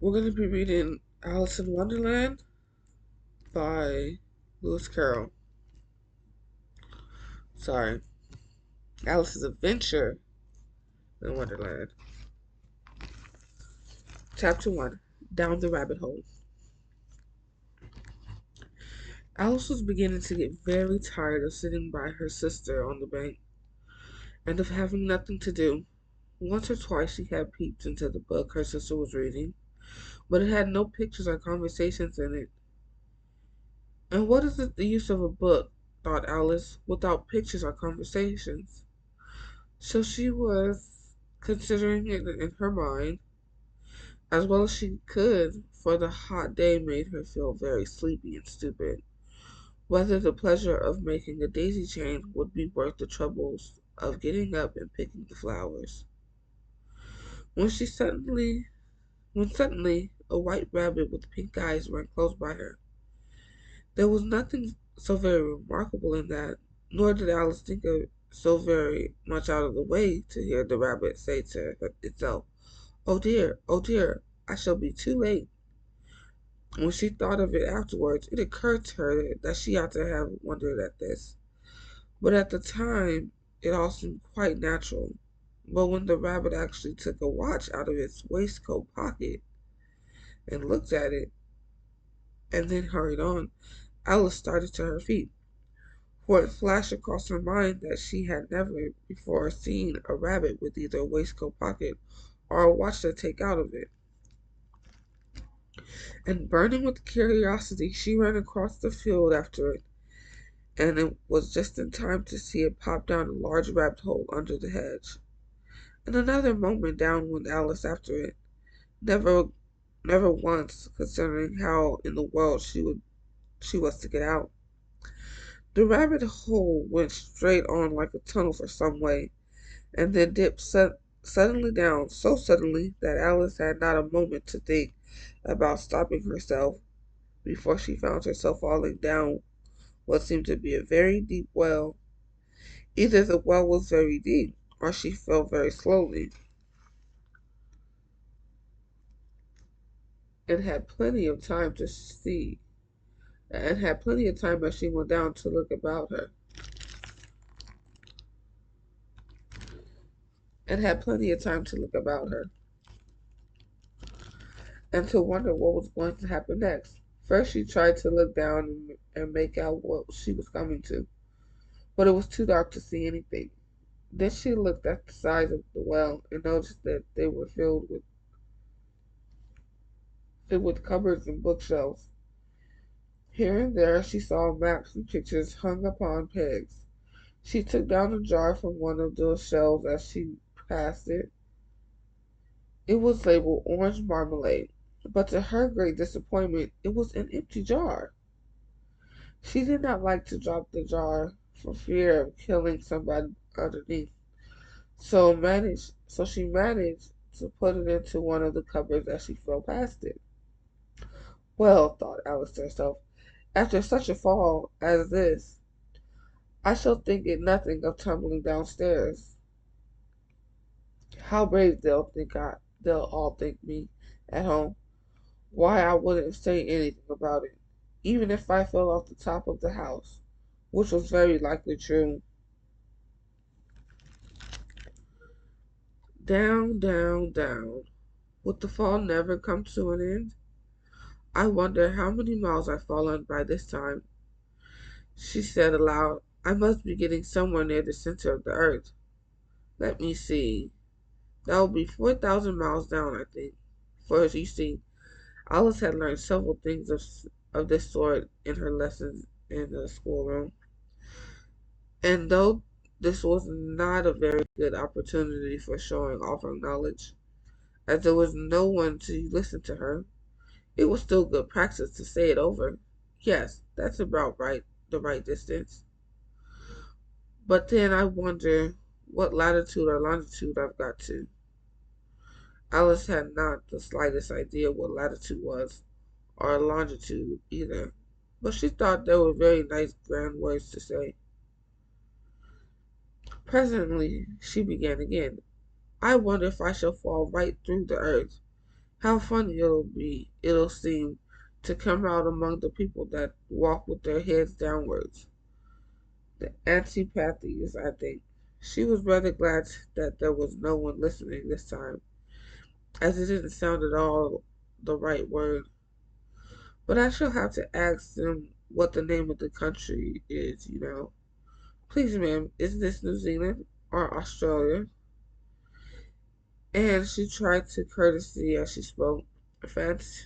We're going to be reading Alice in Wonderland by Lewis Carroll. Sorry, Alice's Adventure in Wonderland. Chapter 1, Down the Rabbit Hole. Alice was beginning to get very tired of sitting by her sister on the bank and of having nothing to do. Once or twice she had peeped into the book her sister was reading, but it had no pictures or conversations in it. And what is the use of a book, thought Alice, without pictures or conversations? So she was considering it in her mind as well as she could, for the hot day made her feel very sleepy and stupid, whether the pleasure of making a daisy chain would be worth the troubles of getting up and picking the flowers. When she suddenly when suddenly a white rabbit with pink eyes ran close by her. There was nothing so very remarkable in that, nor did Alice think it so very much out of the way to hear the rabbit say to itself, oh dear, I shall be too late." When she thought of it afterwards, it occurred to her that she ought to have wondered at this. But at the time, it all seemed quite natural. But when the rabbit actually took a watch out of its waistcoat pocket and looked at it, and then hurried on, Alice started to her feet, for it flashed across her mind that she had never before seen a rabbit with either a waistcoat pocket or a watch to take out of it. And burning with curiosity, she ran across the field after it, and it was just in time to see it pop down a large rabbit hole under the hedge. In another moment down went Alice after it, never never once considering how in the world she was to get out. The rabbit hole went straight on like a tunnel for some way, and then dipped suddenly down, so suddenly that Alice had not a moment to think about stopping herself before she found herself falling down what seemed to be a very deep well. Either the well was very deep, or she fell very slowly, and had plenty of time to see, and had plenty of time as she went down to look about her, and had plenty of time to look about her, and to wonder what was going to happen next. First she tried to look down and make out what she was coming to, but it was too dark to see anything. Then she looked at the sides of the well and noticed that they were filled with cupboards and bookshelves. Here and there she saw maps and pictures hung upon pegs. She took down a jar from one of the shelves as she passed it. It was labeled orange marmalade, but to her great disappointment it was an empty jar. She did not like to drop the jar for fear of killing somebody underneath, so she managed to put it into one of the cupboards as she fell past it. Well, thought Alice to herself, after such a fall as this, I shall think it nothing of tumbling downstairs. How brave they'll all think me at home. Why, I wouldn't say anything about it, even if I fell off the top of the house, which was very likely true. Down, down, down. Would the fall never come to an end? I wonder how many miles I've fallen by this time, she said aloud. I must be getting somewhere near the center of the earth. Let me see. That will be 4,000 miles down, I think. For, as you see, Alice had learned several things of this sort in her lessons in the schoolroom, and though this was not a very good opportunity for showing off her knowledge, as there was no one to listen to her, it was still good practice to say it over. Yes, that's about right, the right distance. But then I wonder what latitude or longitude I've got to. Alice had not the slightest idea what latitude was, or longitude either, but she thought they were very nice grand words to say. Presently she began again. I wonder if I shall fall right through the earth. How funny it'll seem to come out among the people that walk with their heads downwards. The antipathies, I think. She was rather glad that there was no one listening this time, as it didn't sound at all the right word. But I shall have to ask them what the name of the country is. Please, ma'am, is this New Zealand or Australia? And she tried to courtesy as she spoke. Fancy,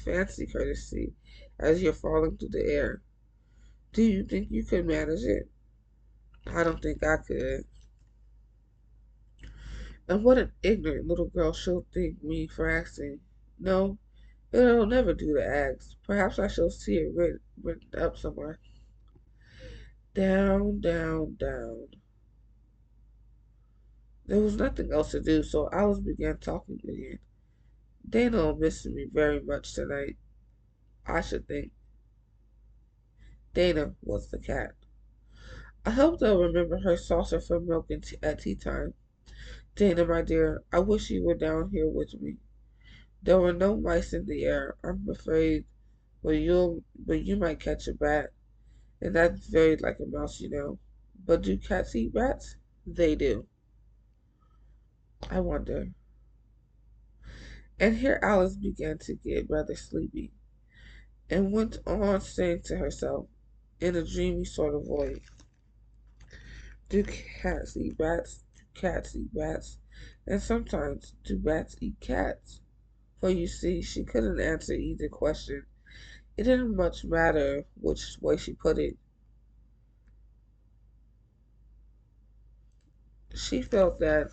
fancy courtesy as you're falling through the air. Do you think you could manage it? I don't think I could. And what an ignorant little girl she'll think me for asking. No, it'll never do to ask. Perhaps I shall see it written up somewhere. Down, down, down. There was nothing else to do, so Alice began talking again. Dana'll miss me very much tonight, I should think. Dana was the cat. I hope they'll remember her saucer for milk at tea time. Dana, my dear, I wish you were down here with me. There were no mice in the air, I'm afraid, but you might catch a bat, and that's very like a mouse. But do cats eat rats? They do. I wonder. And here Alice began to get rather sleepy, and went on saying to herself, in a dreamy sort of voice, do cats eat rats? Do cats eat rats? And sometimes, do bats eat cats? For you see, she couldn't answer either question. It didn't much matter which way she put it. She felt that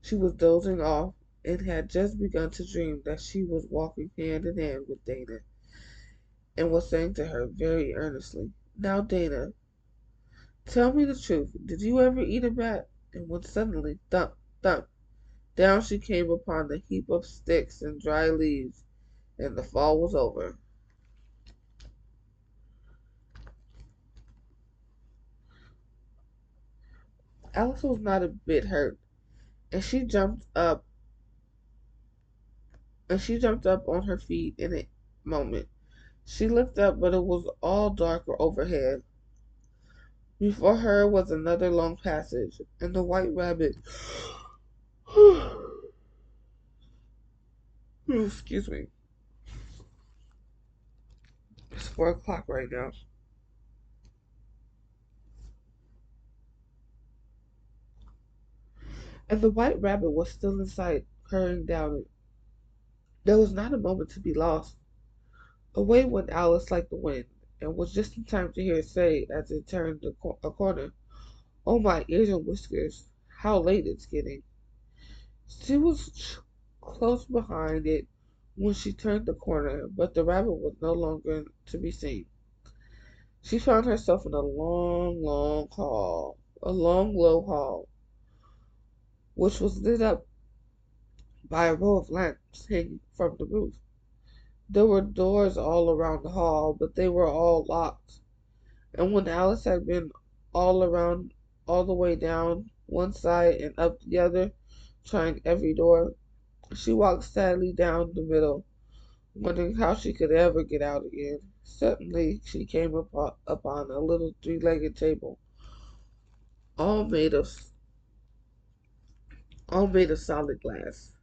she was dozing off and had just begun to dream that she was walking hand in hand with Dana and was saying to her very earnestly, now, Dana, tell me the truth. Did you ever eat a bat? And when suddenly, thump, thump, down she came upon the heap of sticks and dry leaves, and the fall was over. Alice was not a bit hurt, and she jumped up on her feet in a moment. She looked up, but it was all dark overhead. Before her was another long passage, and the white rabbit excuse me. It's 4 o'clock right now. And the white rabbit was still in sight, hurrying down it. There was not a moment to be lost. Away went Alice like the wind, and was just in time to hear it say, as it turned a corner, oh, my ears and whiskers, how late it's getting. She was close behind it when she turned the corner, but the rabbit was no longer to be seen. She found herself in a long, long hall, a long, low hall, which was lit up by a row of lamps hanging from the roof. There were doors all around the hall, but they were all locked. And when Alice had been all around, all the way down one side and up the other, trying every door, she walked sadly down the middle, wondering how she could ever get out again. Suddenly she came upon a little three-legged table, all made of all made of solid glass.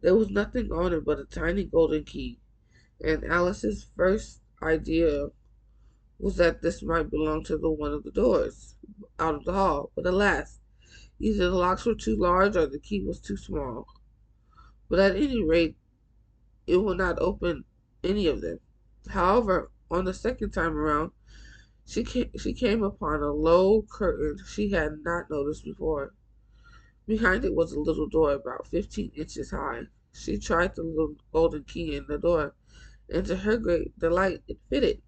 There was nothing on it but a tiny golden key, and Alice's first idea was that this might belong to the one of the doors out of the hall. But alas, either the locks were too large or the key was too small. But at any rate, it would not open any of them. However, on the second time around, she came upon a low curtain she had not noticed before. Behind it was a little door about 15 inches high. She tried the little golden key in the door, and to her great delight, it fitted.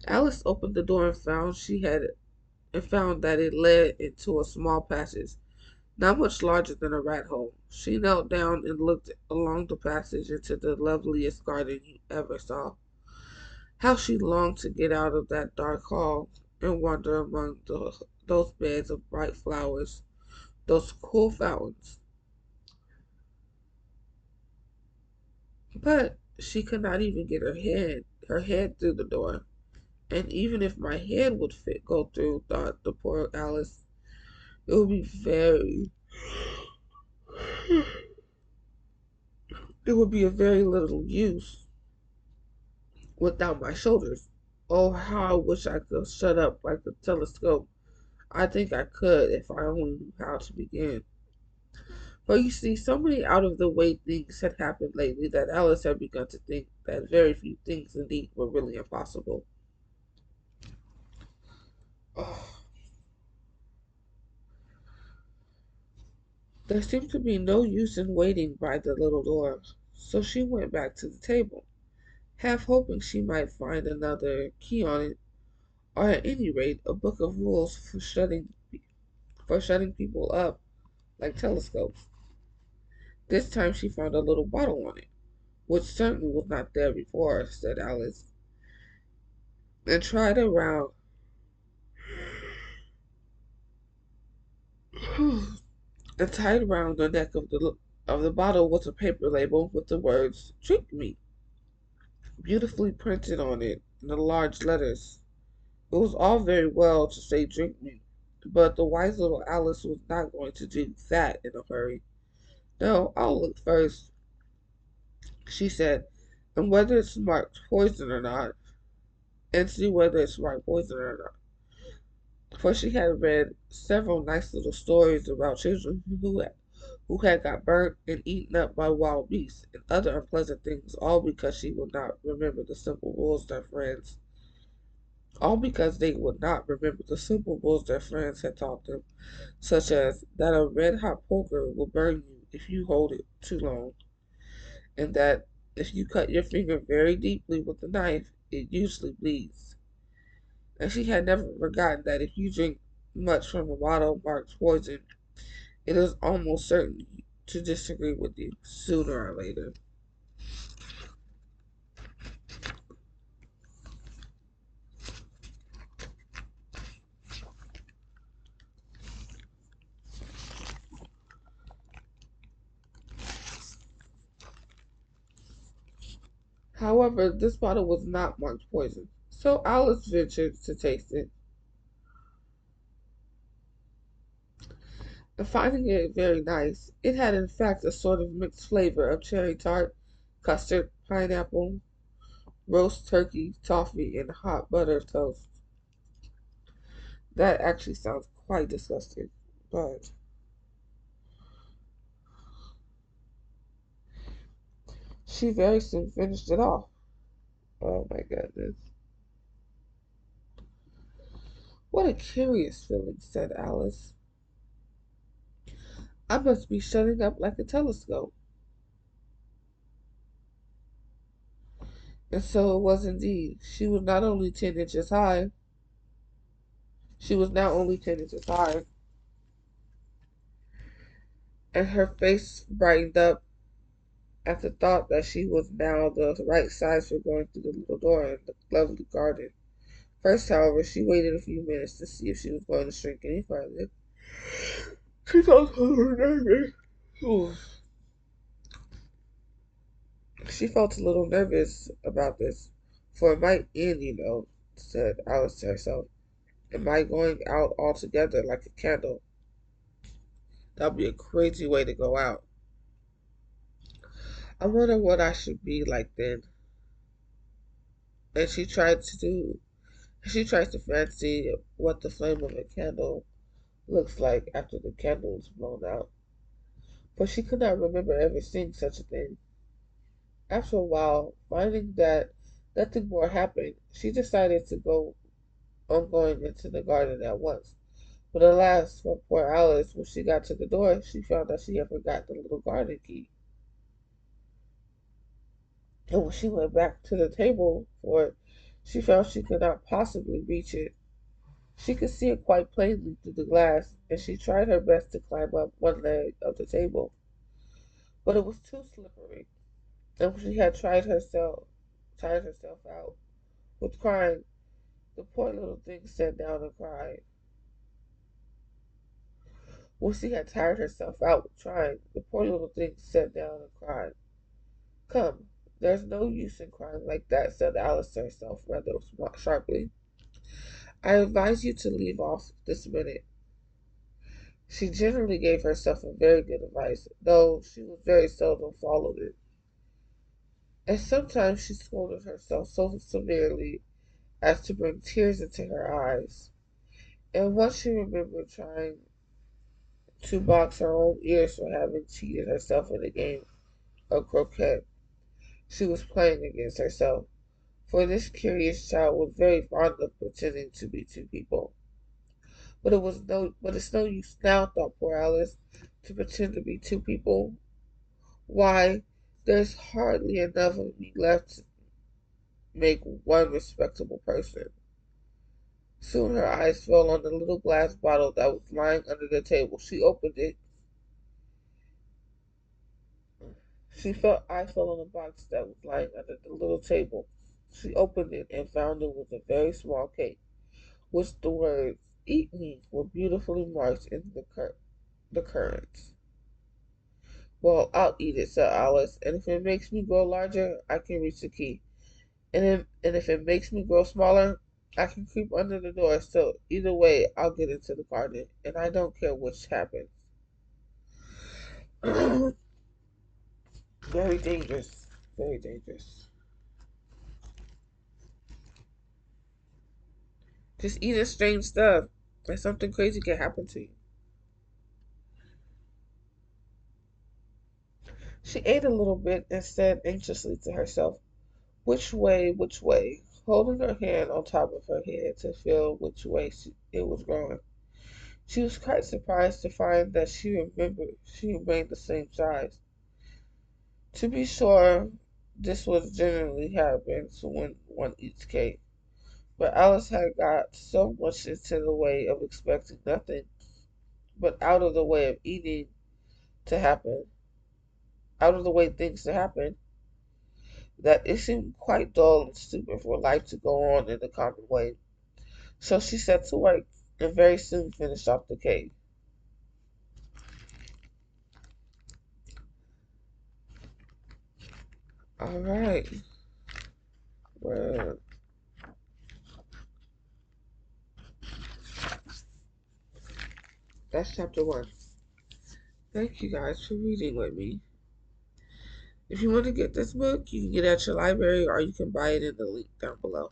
Alice opened the door and found that it led into a small passage, not much larger than a rat hole. She knelt down and looked along the passage into the loveliest garden you ever saw. How she longed to get out of that dark hall and wander among those beds of bright flowers, those cool fountains. But she could not even get her head through the door. And even if my head would go through, thought the poor Alice, it would be very, it would be of very little use without my shoulders. Oh, how I wish I could shut up like a telescope. I think I could if I only knew how to begin. But you see, so many out of the way things had happened lately that Alice had begun to think that very few things indeed were really impossible. Oh, there seemed to be no use in waiting by the little door, so she went back to the table, half hoping she might find another key on it, or at any rate a book of rules for shutting people up like telescopes. This time she found a little bottle on it, which certainly was not there before, said Alice, and tried around and tied around the neck of the bottle was a paper label with the words "Drink Me" beautifully printed on it in the large letters. It was all very well to say "Drink Me," but the wise little Alice was not going to do that in a hurry. "No, I'll look first," she said, "and whether it's marked poison or not, and see whether it's marked poison or not." For she had read several nice little stories about children who had got burnt and eaten up by wild beasts and other unpleasant things, all because she would not remember the simple rules their friends, all because they would not remember the simple rules their friends had taught them, such as that a red hot poker will burn you if you hold it too long, and that if you cut your finger very deeply with a knife, it usually bleeds. And she had never forgotten that if you drink much from a bottle marked poison, it is almost certain to disagree with you sooner or later. However, this bottle was not marked poison, so Alice ventured to taste it, and finding it very nice, it had in fact a sort of mixed flavor of cherry tart, custard, pineapple, roast turkey, toffee, and hot butter toast. That actually sounds quite disgusting, but she very soon finished it off. Oh my goodness. What a curious feeling, said Alice. I must be shutting up like a telescope. And so it was indeed. She was now only 10 inches high, and her face brightened up at the thought that she was now the right size for going through the little door in the lovely garden. First, however, she waited a few minutes to see if she was going to shrink any further. She felt a little nervous. Ooh. She felt a little nervous about this, for it might end, said Alice to herself. Am I going out altogether like a candle? That'd be a crazy way to go out. I wonder what I should be like then. And she tries to fancy what the flame of a candle looks like after the candle is blown out. But she could not remember ever seeing such a thing. After a while, finding that nothing more happened, she decided to go on going into the garden at once. But alas, for poor Alice, when she got to the door, she found that she had forgot the little garden key. And when she went back to the table for it, she found she could not possibly reach it. She could see it quite plainly through the glass, and she tried her best to climb up one leg of the table, but it was too slippery, and when she had tired herself out with crying, the poor little thing sat down and cried. When she had tired herself out with trying, the poor little thing sat down and cried. Come, There's no use in crying like that, said Alice to herself rather sharply. I advise you to leave off this minute. She generally gave herself a very good advice, though she was very seldom followed it. And sometimes she scolded herself so severely as to bring tears into her eyes. And once she remembered trying to box her own ears for having cheated herself in a game of croquet she was playing against herself. For this curious child was very fond of pretending to be two people. But it's no use now, thought poor Alice, to pretend to be two people. Why, there's hardly enough of me left to make one respectable person. Soon her eyes fell on the little glass bottle that was lying under the table. She opened it. I fell on the box that was lying under the little table. She opened it and found it was a very small cake, which the words "Eat me" were beautifully marked in the currants. Well, I'll eat it, said Alice, and if it makes me grow larger, I can reach the key. And if it makes me grow smaller, I can creep under the door. So either way, I'll get into the garden, and I don't care which happens. Very dangerous. Very dangerous. Just eating strange stuff, and something crazy can happen to you. She ate a little bit and said anxiously to herself, which way, which way? Holding her hand on top of her head to feel which way it was growing. She was quite surprised to find that she remained the same size. To be sure, this was generally happens when one eats cake, but Alice had got so much into the way of expecting nothing but to happen, out of the way things to happen, that it seemed quite dull and stupid for life to go on in the common way. So she set to work and very soon finished off the cake. All right, well, that's chapter one. Thank you guys for reading with me. If you want to get this book, you can get it at your library or you can buy it in the link down below.